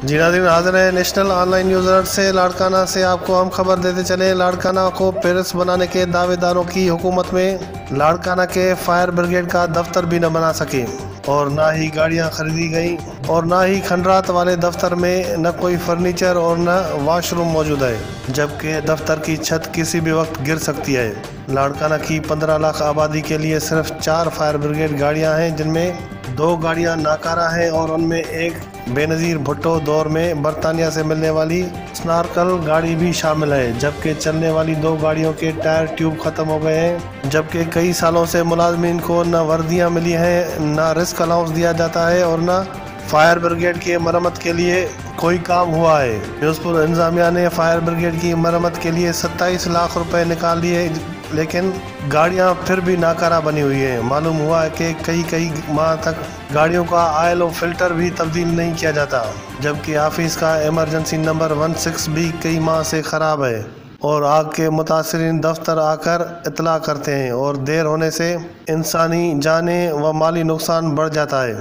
جی ناظرین، حاضر ہے national on line news alert سے لاڑکانہ سے آپ کو ہم خبر دیتے چلیں۔ لاڑکانہ کو پیرس بنانے کے دعوے داروں کی حکومت میں لاڑکانہ کے فائر بریگیڈ کا دفتر بھی نہ بنا سکے، اور نہ ہی گاڑیاں خریدی گئیں، اور نہ ہی کھنڈرات والے دفتر میں نہ کوئی فرنیچر اور نہ واش روم موجود ہے، جبکہ دفتر کی چھت کسی بھی وقت گر سکتی ہے۔ لاڑکانہ کی 15 لاکھ آبادی کے لیے صرف 4 فائر بریگیڈ گاڑیاں ہیں، جن میں 2 گاڑیاں ناکارہ ہیں اور ان میں ایک بے نظیر بھٹو دور میں برطانیہ سے ملنے والی سنارکل گاڑی بھی شامل ہے، جبکہ چلنے والی 2 گاڑیوں کے ٹائر ٹیوب ختم ہو گئے ہیں، جبکہ کئی سالوں سے ملازمین کو نہ وردیاں ملی ہیں، نہ رسک الاؤنس دیا جاتا ہے، اور نہ فائر بریگیڈ کی مرمت کے لیے کوئی کام ہوا ہے۔ فیروزپور انتظامیہ نے فائر بریگیڈ کی مرمت کے لیے 27 لاکھ روپے نکال لیے، لیکن گاڑیاں پھر بھی ناکارہ بنی ہوئی ہیں۔ معلوم ہوا ہے کہ کئی ماہ تک گاڑیوں کا آئل و فلٹر بھی تبدیل نہیں کیا جاتا، جبکہ آفس کا ایمرجنسی نمبر 16 بھی کئی ماہ سے خراب ہے، اور آگ کے متاثرین دفتر آ کر اطلاع کرتے ہیں، اور دیر ہونے سے انسانی جانیں و مالی نقصان بڑھ جاتا ہے۔